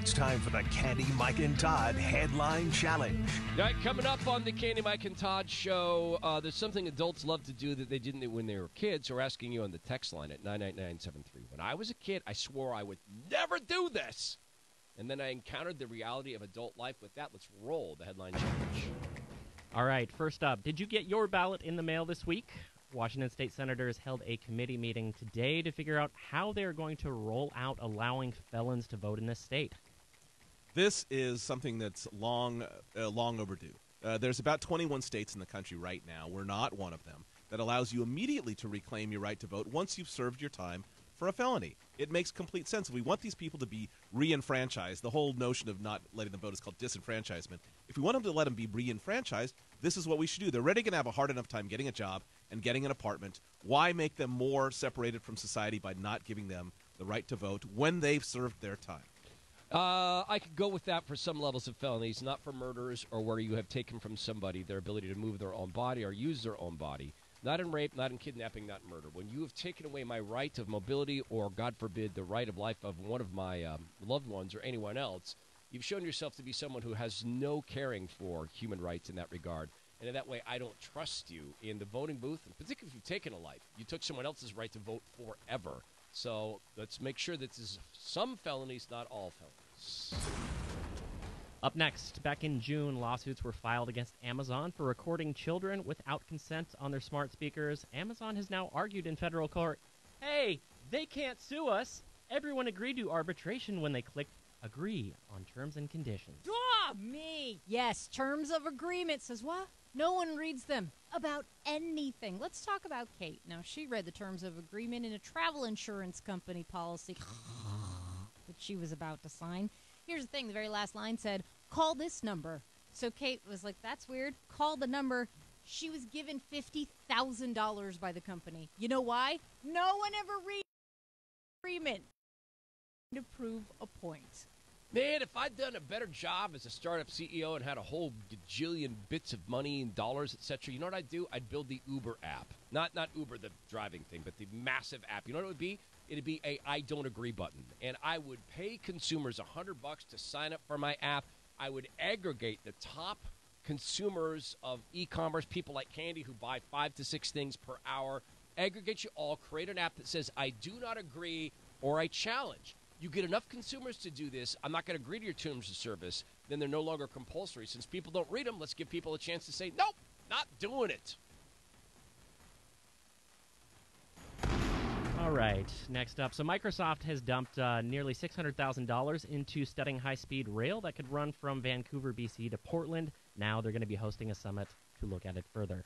It's time for the Candy, Mike, and Todd Headline Challenge. All right, coming up on the Candy, Mike, and Todd show, there's something adults love to do that they didn't when they were kids. So we're asking you on the text line at 99973. When I was a kid, I swore I would never do this. And then I encountered the reality of adult life. With that, let's roll the Headline Challenge. All right, first up, did you get your ballot in the mail this week? Washington State senators held a committee meeting today to figure out how they are going to roll out allowing felons to vote in this state. This is something that's long overdue. There's about 21 states in the country right now, we're not one of them, that allows you immediately to reclaim your right to vote once you've served your time for a felony. It makes complete sense. We want these people to be re-enfranchised. The whole notion of not letting them vote is called disenfranchisement. If we want them to let them be re-enfranchised, this is what we should do. They're already going to have a hard enough time getting a job and getting an apartment. Why make them more separated from society by not giving them the right to vote when they've served their time? I could go with that for some levels of felonies, not for murders or where you have taken from somebody their ability to move their own body or use their own body. Not in rape, not in kidnapping, not in murder. When you have taken away my right of mobility or, God forbid, the right of life of one of my loved ones or anyone else, you've shown yourself to be someone who has no caring for human rights in that regard. And in that way, I don't trust you in the voting booth, and particularly if you've taken a life. You took someone else's right to vote forever. So let's make sure that this is some felonies, not all felonies. Up next, back in June, lawsuits were filed against Amazon for recording children without consent on their smart speakers. Amazon has now argued in federal court, hey, they can't sue us. Everyone agreed to arbitration when they clicked agree on terms and conditions. Draw me! Yes, terms of agreement says what? No one reads them about anything. Let's talk about Kate. Now, she read the terms of agreement in a travel insurance company policy that she was about to sign. Here's the thing, the very last line said, call this number. So Kate was like, that's weird. Call the number. She was given $50,000 by the company. You know why? No one ever reads the agreement to prove a point. Man, if I'd done a better job as a startup CEO and had a whole gajillion bits of money and dollars, etc., you know what I'd do? I'd build the Uber app. Not Uber, the driving thing, but the massive app. You know what it would be? It'd be a I don't agree button. And I would pay consumers $100 to sign up for my app. I would aggregate the top consumers of e-commerce, people like Candy who buy 5 to 6 things per hour. Aggregate you all, create an app that says I do not agree or I challenge. You get enough consumers to do this, I'm not going to agree to your terms of service, then they're no longer compulsory. Since people don't read them, let's give people a chance to say, nope, not doing it. All right, next up. So Microsoft has dumped nearly $600,000 into studying high-speed rail that could run from Vancouver, BC to Portland. Now they're going to be hosting a summit to look at it further.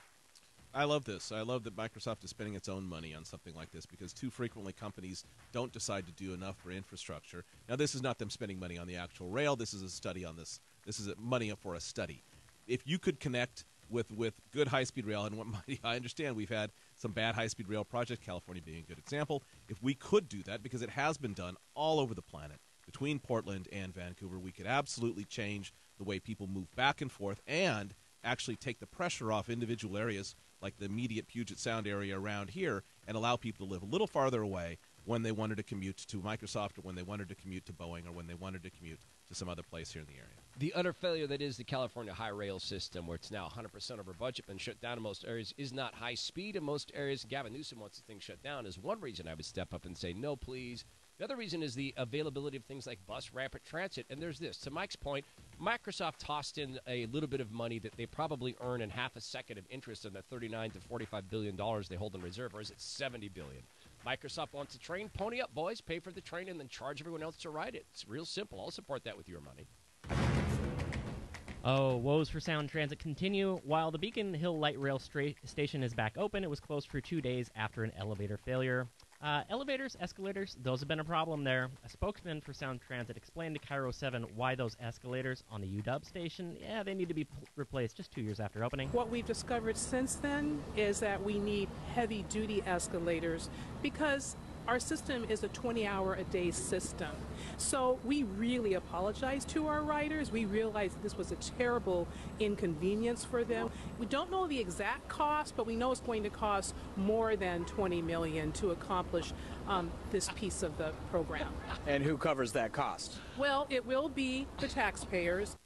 I love this. I love that Microsoft is spending its own money on something like this because too frequently companies don't decide to do enough for infrastructure. Now, this is not them spending money on the actual rail. This is a study on this. This is money for a study. If you could connect with good high-speed rail, and what I understand we've had some bad high-speed rail projects, California being a good example. If we could do that, because it has been done all over the planet, between Portland and Vancouver, we could absolutely change the way people move back and forth and actually take the pressure off individual areas like the immediate Puget Sound area around here and allow people to live a little farther away when they wanted to commute to Microsoft or when they wanted to commute to Boeing or when they wanted to commute to some other place here in the area. The utter failure that is the California high rail system, where it's now 100% of our budget been shut down in most areas, is not high speed in most areas. Gavin Newsom wants the thing shut down is one reason I would step up and say, no, please. The other reason is the availability of things like bus rapid transit. And there's this. To Mike's point, Microsoft tossed in a little bit of money that they probably earn in half a second of interest on the $39 to $45 billion they hold in reserve, or is it $70 billion? Microsoft wants a train. Pony up, boys. Pay for the train and then charge everyone else to ride it. It's real simple. I'll support that with your money. Oh, woes for Sound Transit continue. While the Beacon Hill Light Rail station is back open, it was closed for 2 days after an elevator failure. Elevators, escalators, those have been a problem there. A spokesman for Sound Transit explained to KIRO 7 why those escalators on the UW station, they need to be replaced just 2 years after opening. What we've discovered since then is that we need heavy-duty escalators because Our system is a 20-hour-a-day system. So we really apologize to our riders. We realize this was a terrible inconvenience for them. We don't know the exact cost, but we know it's going to cost more than $20 million to accomplish this piece of the program. And who covers that cost? Well, it will be the taxpayers.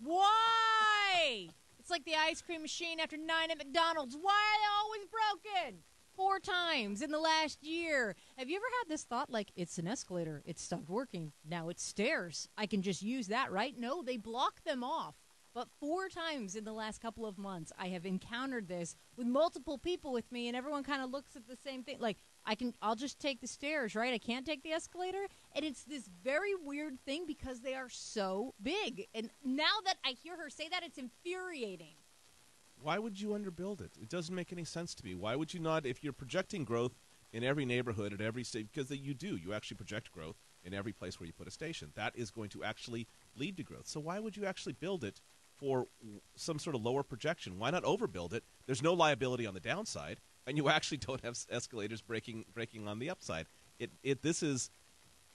Why? It's like the ice cream machine after 9 at McDonald's. Why are they always broken? 4 times in the last year. Have you ever had this thought, like, it's an escalator, it stopped working, now it's stairs, I can just use that, right? No, they block them off. But 4 times in the last couple of months, I have encountered this with multiple people with me, and everyone kind of looks at the same thing. Like, I'll just take the stairs, right? I can't take the escalator. And it's this very weird thing because they are so big. And now that I hear her say that, it's infuriating. Why would you underbuild it? It doesn't make any sense to me. Why would you not, if you're projecting growth in every neighborhood, at every state, because you do. You actually project growth in every place where you put a station. That is going to actually lead to growth. So why would you actually build it for some sort of lower projection? Why not overbuild it? There's no liability on the downside, and you actually don't have escalators breaking on the upside. This is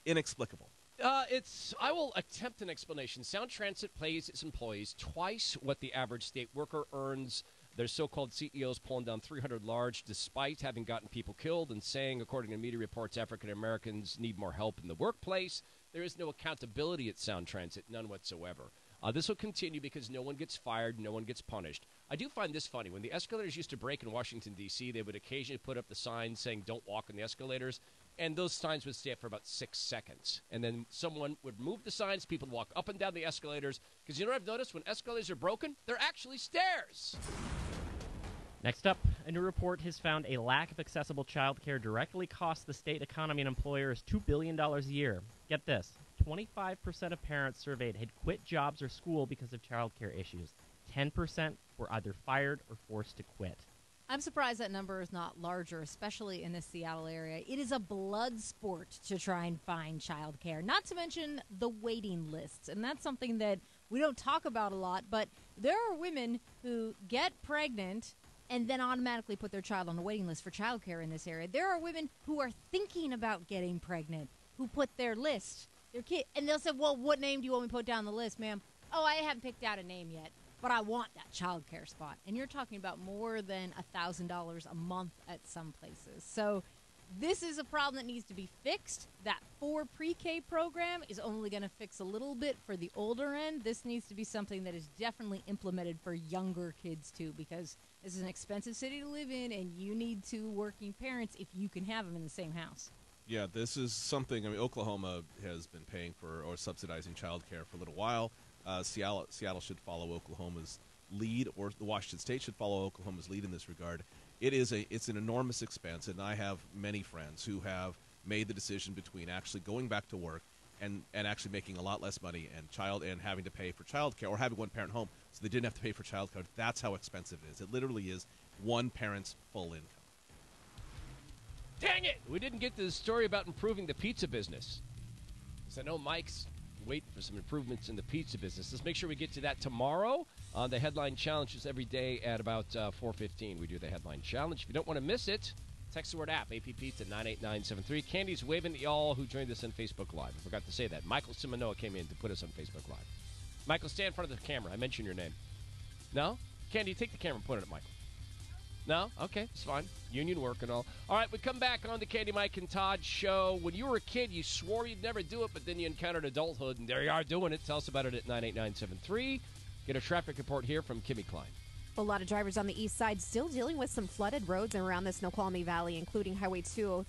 inexplicable. I will attempt an explanation. Sound Transit pays its employees twice what the average state worker earns. Their so-called CEOs pulling down 300 large despite having gotten people killed and saying, according to media reports, African Americans need more help in the workplace. There is no accountability at Sound Transit, none whatsoever. This will continue because no one gets fired, no one gets punished. I do find this funny. When the escalators used to break in Washington, D.C., they would occasionally put up the signs saying, don't walk on the escalators. And those signs would stay up for about 6 seconds. And then someone would move the signs. People would walk up and down the escalators. Because you know what I've noticed? When escalators are broken, they're actually stairs. Next up, a new report has found a lack of accessible childcare directly costs the state economy and employers $2 billion a year. Get this, 25% of parents surveyed had quit jobs or school because of childcare issues. 10% were either fired or forced to quit. I'm surprised that number is not larger, especially in the Seattle area. It is a blood sport to try and find childcare, not to mention the waiting lists. And that's something that we don't talk about a lot, but there are women who get pregnant and then automatically put their child on the waiting list for childcare in this area. There are women who are thinking about getting pregnant who put their list, their kid, and they'll say, well, what name do you want me to put down the list, ma'am? Oh, I haven't picked out a name yet, but I want that childcare spot. And you're talking about more than $1,000 a month at some places. So this is a problem that needs to be fixed. That 4 pre-K program is only going to fix a little bit for the older end. This needs to be something that is definitely implemented for younger kids, too, because this is an expensive city to live in, and you need 2 working parents if you can have them in the same house. Yeah, this is something, Oklahoma has been paying for or subsidizing child care for a little while. Seattle should follow Oklahoma's lead, or the Washington State should follow Oklahoma's lead in this regard. It's an enormous expense, and I have many friends who have made the decision between actually going back to work and actually making a lot less money and having to pay for child care, or having one parent home so they didn't have to pay for child care. That's how expensive it is. It literally is one parent's full income. Dang it! We didn't get to the story about improving the pizza business. Because I know Mike's waiting for some improvements in the pizza business. Let's make sure we get to that tomorrow on the Headline Challenges every day at about 4:15. We do the Headline Challenge. If you don't want to miss it, text the word app, APP, to 98973. Candy's waving at y'all who joined us on Facebook Live. I forgot to say that. Michael Simanoa came in to put us on Facebook Live. Michael, stand in front of the camera. I mentioned your name. No? Candy, take the camera and point it at Michael. No? Okay, it's fine. Union work and all. All right, we come back on the Candy, Mike, and Todd show. When you were a kid, you swore you'd never do it, but then you encountered adulthood, and there you are doing it. Tell us about it at 98973. Get a traffic report here from Kimmy Klein. A lot of drivers on the east side still dealing with some flooded roads around the Snoqualmie Valley, including Highway 203.